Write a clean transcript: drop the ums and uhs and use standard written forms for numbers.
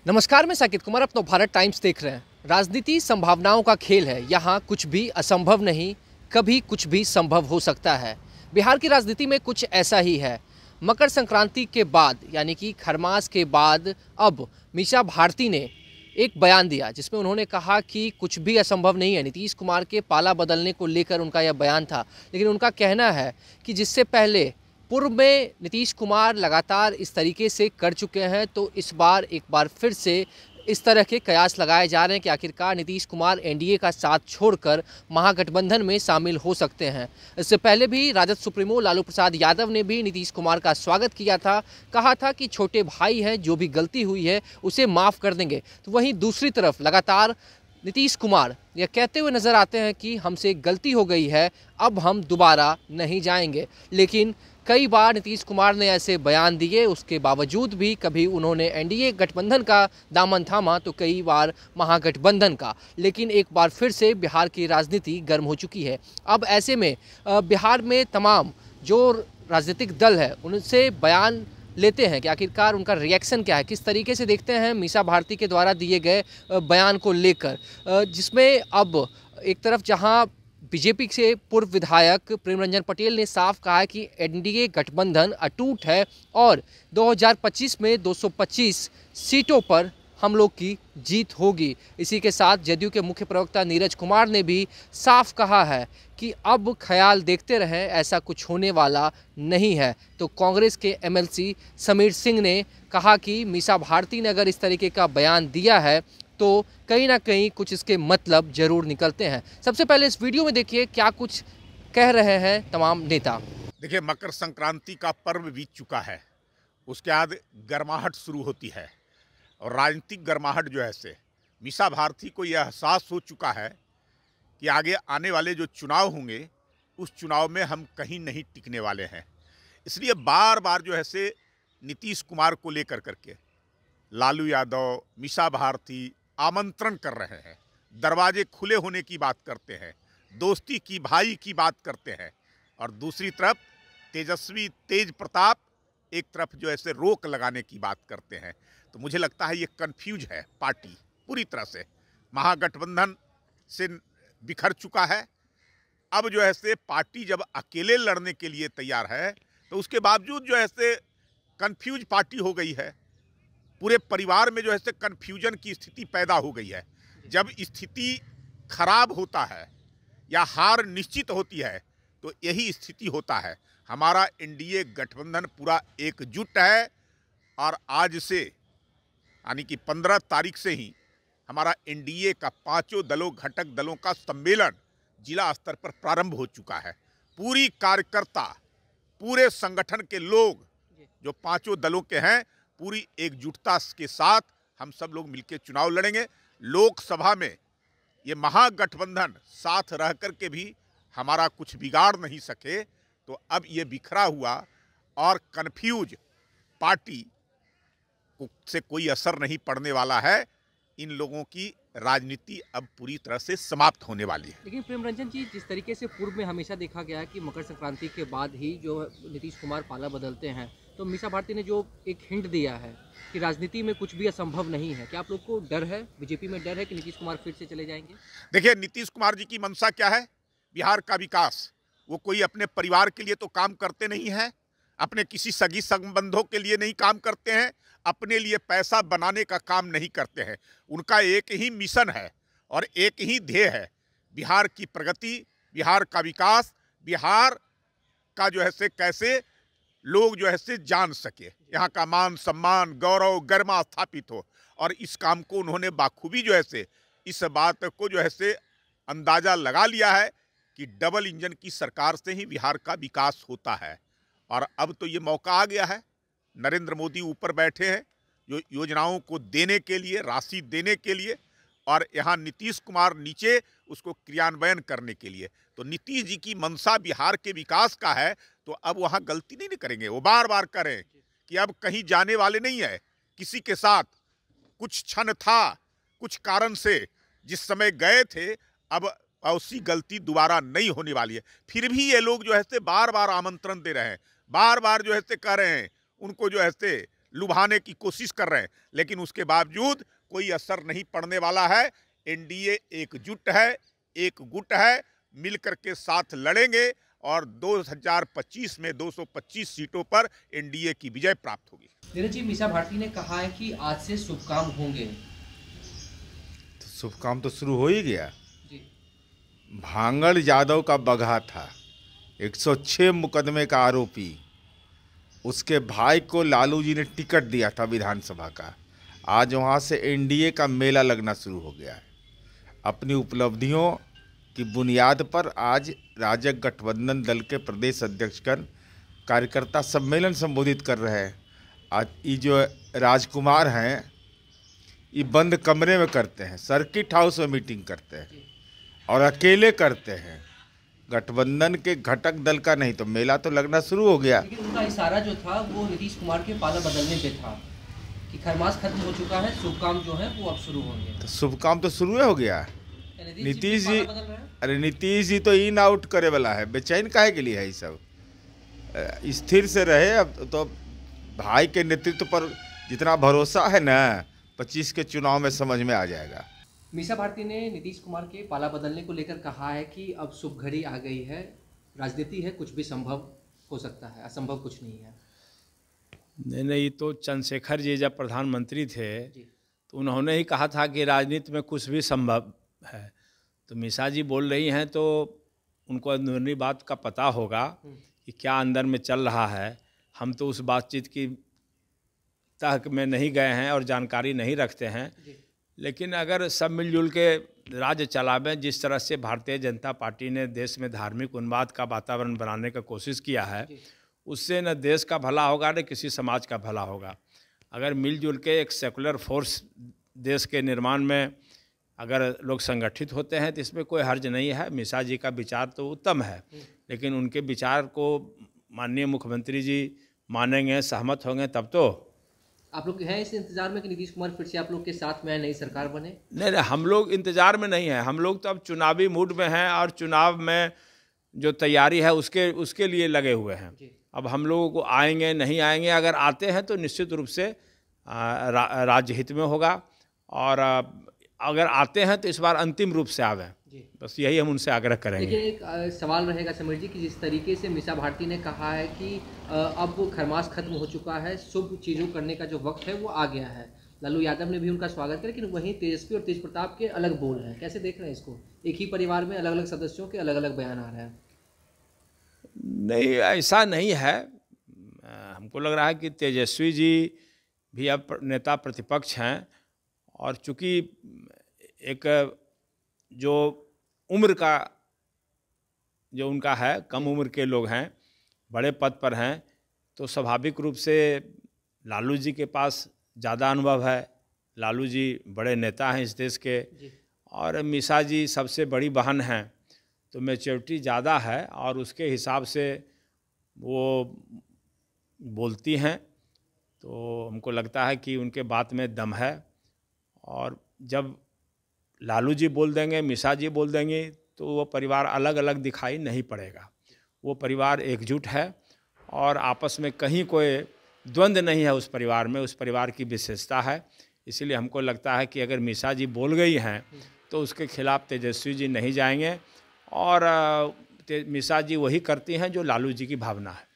नमस्कार, मैं साकिब कुमार अपना भारत टाइम्स देख रहे हैं। राजनीति संभावनाओं का खेल है। यहाँ कुछ भी असंभव नहीं, कभी कुछ भी संभव हो सकता है। बिहार की राजनीति में कुछ ऐसा ही है। मकर संक्रांति के बाद यानी कि खरमास के बाद अब मीसा भारती ने एक बयान दिया जिसमें उन्होंने कहा कि कुछ भी असंभव नहीं है। नीतीश कुमार के पाला बदलने को लेकर उनका यह बयान था, लेकिन उनका कहना है कि जिससे पहले पूर्व में नीतीश कुमार लगातार इस तरीके से कर चुके हैं, तो इस बार एक बार फिर से इस तरह के कयास लगाए जा रहे हैं कि आखिरकार नीतीश कुमार एनडीए का साथ छोड़कर महागठबंधन में शामिल हो सकते हैं। इससे पहले भी राजद सुप्रीमो लालू प्रसाद यादव ने भी नीतीश कुमार का स्वागत किया था, कहा था कि छोटे भाई हैं, जो भी गलती हुई है उसे माफ़ कर देंगे। तो वहीं दूसरी तरफ लगातार नीतीश कुमार यह कहते हुए नजर आते हैं कि हमसे गलती हो गई है, अब हम दोबारा नहीं जाएंगे। लेकिन कई बार नीतीश कुमार ने ऐसे बयान दिए, उसके बावजूद भी कभी उन्होंने एनडीए गठबंधन का दामन थामा तो कई बार महागठबंधन का। लेकिन एक बार फिर से बिहार की राजनीति गर्म हो चुकी है। अब ऐसे में बिहार में तमाम जो राजनीतिक दल है उनसे बयान लेते हैं कि आखिरकार उनका रिएक्शन क्या है, किस तरीके से देखते हैं मीसा भारती के द्वारा दिए गए बयान को लेकर, जिसमें अब एक तरफ जहां बीजेपी से पूर्व विधायक प्रेम रंजन पटेल ने साफ कहा है कि एनडीए गठबंधन अटूट है और 2025 में 225 सीटों पर हम लोग की जीत होगी। इसी के साथ जदयू के मुख्य प्रवक्ता नीरज कुमार ने भी साफ कहा है कि अब ख्याल देखते रहें, ऐसा कुछ होने वाला नहीं है। तो कांग्रेस के एमएलसी समीर सिंह ने कहा कि मीसा भारती ने अगर इस तरीके का बयान दिया है तो कहीं ना कहीं कुछ इसके मतलब जरूर निकलते हैं। सबसे पहले इस वीडियो में देखिए क्या कुछ कह रहे हैं तमाम नेता। देखिए, मकर संक्रांति का पर्व बीत चुका है, उसके बाद गर्माहट शुरू होती है और राजनीतिक गर्माहट जो है से मीसा भारती को यह एहसास हो चुका है कि आगे आने वाले जो चुनाव होंगे उस चुनाव में हम कहीं नहीं टिकने वाले हैं। इसलिए बार बार जो है से नीतीश कुमार को लेकर करके लालू यादव, मीसा भारती आमंत्रण कर रहे हैं, दरवाजे खुले होने की बात करते हैं, दोस्ती की, भाई की बात करते हैं। और दूसरी तरफ तेजस्वी तेज प्रताप एक तरफ जो ऐसे रोक लगाने की बात करते हैं। तो मुझे लगता है ये कंफ्यूज है पार्टी पूरी तरह से, महागठबंधन से बिखर चुका है। अब जो है से पार्टी जब अकेले लड़ने के लिए तैयार है तो उसके बावजूद जो है से कंफ्यूज पार्टी हो गई है। पूरे परिवार में जो है से कन्फ्यूजन की स्थिति पैदा हो गई है। जब स्थिति खराब होता है या हार निश्चित होती है तो यही स्थिति होता है। हमारा एनडीए गठबंधन पूरा एकजुट है और आज से यानी कि 15 तारीख से ही हमारा एनडीए का पांचों दलों, घटक दलों का सम्मेलन जिला स्तर पर प्रारंभ हो चुका है। पूरी कार्यकर्ता, पूरे संगठन के लोग जो पांचों दलों के हैं, पूरी एकजुटता के साथ हम सब लोग मिलकर चुनाव लड़ेंगे। लोकसभा में ये महागठबंधन साथ रह कर के भी हमारा कुछ बिगाड़ नहीं सके, तो अब ये बिखरा हुआ और कन्फ्यूज पार्टी से कोई असर नहीं पड़ने वाला है। इन लोगों की राजनीति अब पूरी तरह से समाप्त होने वाली है। लेकिन प्रेम रंजन जी, जिस तरीके से पूर्व में हमेशा देखा गया है कि मकर संक्रांति के बाद ही जो नीतीश कुमार पाला बदलते हैं, तो मीसा भारती ने जो एक हिंट दिया है कि राजनीति में कुछ भी असंभव नहीं है, क्या आप लोग को डर है, बीजेपी में डर है कि नीतीश कुमार फिर से चले जाएंगे? देखिए, नीतीश कुमार जी की मंशा क्या है? बिहार का विकास। वो कोई अपने परिवार के लिए तो काम करते नहीं हैं, अपने किसी सगी संबंधों के लिए नहीं काम करते हैं, अपने लिए पैसा बनाने का काम नहीं करते हैं। उनका एक ही मिशन है और एक ही ध्येय है, बिहार की प्रगति, बिहार का विकास, बिहार का जो है से कैसे लोग जो है से जान सके, यहाँ का मान सम्मान, गौरव, गरिमा स्थापित हो। और इस काम को उन्होंने बाखूबी जो है से इस बात को जो है से अंदाजा लगा लिया है कि डबल इंजन की सरकार से ही बिहार का विकास होता है। और अब तो ये मौका आ गया है, नरेंद्र मोदी ऊपर बैठे हैं जो योजनाओं को देने के लिए, राशि देने के लिए, और यहाँ नीतीश कुमार नीचे उसको क्रियान्वयन करने के लिए। तो नीतीश जी की मंशा बिहार के विकास का है, तो अब वहाँ गलती नहीं करेंगे। वो बार बार करें कि अब कहीं जाने वाले नहीं है। किसी के साथ कुछ क्षण था, कुछ कारण से जिस समय गए थे, अब उसी गलती दोबारा नहीं होने वाली है। फिर भी ये लोग जो है से बार बार आमंत्रण दे रहे हैं, बार बार जो है से कह रहे हैं, उनको जो है से लुभाने की कोशिश कर रहे हैं, लेकिन उसके बावजूद कोई असर नहीं पड़ने वाला है। एनडीए एकजुट है, एक गुट है, मिलकर के साथ लड़ेंगे और 2025 में 225 सीटों पर एनडीए की विजय प्राप्त होगी। नीरज जी, मीसा भारती ने कहा है कि आज से शुभ काम होंगे। तो शुभ काम तो शुरू हो ही गया। जी। भांगड़ यादव का बगहा था, 106 मुकदमे का आरोपी, उसके भाई को लालू जी ने टिकट दिया था विधानसभा का। आज वहाँ से एनडीए का मेला लगना शुरू हो गया है। अपनी उपलब्धियों की बुनियाद पर आज राजग गठबंधन दल के प्रदेश अध्यक्षगण कार्यकर्ता सम्मेलन संबोधित कर रहे हैं। आज ये जो राजकुमार हैं, ये बंद कमरे में करते हैं, सर्किट हाउस में मीटिंग करते हैं और अकेले करते हैं, गठबंधन के घटक दल का नहीं। तो मेला तो लगना शुरू हो गया। लेकिन उनका इशारा जो था वो नीतीश कुमार के पाला बदलने पे था कि खरमास खत्म हो चुका है, शुभ काम जो है वो अब शुरू होंगे। तो शुभ काम तो शुरू हो गया। नीतीश जी, पाला बदल रहे हैं? अरे नीतीश जी तो इन आउट करे वाला है, बेचैन काहे के लिए है ये सब? स्थिर से रहे। अब तो भाई के नेतृत्व पर जितना भरोसा है ना, 25 के चुनाव में समझ में आ जाएगा। मीसा भारती ने नीतीश कुमार के पाला बदलने को लेकर कहा है कि अब शुभ घड़ी आ गई है, राजनीति है, कुछ भी संभव हो सकता है, असंभव कुछ नहीं है। नहीं, तो चंद्रशेखर जी जब प्रधानमंत्री थे जी। तो उन्होंने ही कहा था कि राजनीति में कुछ भी संभव है। तो मीसा जी बोल रही हैं तो उनको अंदरूनी बात का पता होगा कि क्या अंदर में चल रहा है। हम तो उस बातचीत की तह में नहीं गए हैं और जानकारी नहीं रखते हैं। लेकिन अगर सब मिलजुल के राज्य चलावें, जिस तरह से भारतीय जनता पार्टी ने देश में धार्मिक उन्माद का वातावरण बनाने का कोशिश किया है, उससे न देश का भला होगा न किसी समाज का भला होगा। अगर मिलजुल के एक सेकुलर फोर्स देश के निर्माण में अगर लोग संगठित होते हैं तो इसमें कोई हर्ज नहीं है। मिसा जी का विचार तो उत्तम है, लेकिन उनके विचार को माननीय मुख्यमंत्री जी मानेंगे, सहमत होंगे, तब तो। आप लोग हैं इस इंतजार में कि नीतीश कुमार फिर से आप लोग के साथ में नई सरकार बने? नहीं, हम लोग इंतजार में नहीं हैं। हम लोग तो अब चुनावी मूड में हैं और चुनाव में जो तैयारी है उसके लिए लगे हुए हैं। अब हम लोगों को आएंगे नहीं आएंगे, अगर आते हैं तो निश्चित रूप से राज्य हित में होगा, और अगर आते हैं तो इस बार अंतिम रूप से आवें। बस यही हम उनसे आग्रह करेंगे। लेकिन एक सवाल रहेगा समीर जी कि जिस तरीके से मीसा भारती ने कहा है कि अब खरमास खत्म हो चुका है, शुभ चीज़ों करने का जो वक्त है वो आ गया है। लालू यादव ने भी उनका स्वागत किया, लेकिन वहीं तेजस्वी और तेज प्रताप के अलग बोल हैं। कैसे देख रहे हैं इसको? एक ही परिवार में अलग अलग सदस्यों के अलग अलग बयान आ रहे हैं। नहीं, ऐसा नहीं है। हमको लग रहा है कि तेजस्वी जी भी अब नेता प्रतिपक्ष हैं, और चूँकि एक जो उम्र का जो उनका है, कम उम्र के लोग हैं, बड़े पद पर हैं, तो स्वाभाविक रूप से लालू जी के पास ज़्यादा अनुभव है। लालू जी बड़े नेता हैं इस देश के, और मीसा जी सबसे बड़ी बहन हैं, तो मैच्योरिटी ज़्यादा है और उसके हिसाब से वो बोलती हैं। तो हमको लगता है कि उनके बात में दम है, और जब लालू जी बोल देंगे, मीसा जी बोल देंगे, तो वो परिवार अलग अलग दिखाई नहीं पड़ेगा। वो परिवार एकजुट है और आपस में कहीं कोई द्वंद्व नहीं है उस परिवार में। उस परिवार की विशेषता है। इसीलिए हमको लगता है कि अगर मीसा जी बोल गई हैं तो उसके खिलाफ तेजस्वी जी नहीं जाएंगे, और मीसा जी वही करती हैं जो लालू जी की भावना है।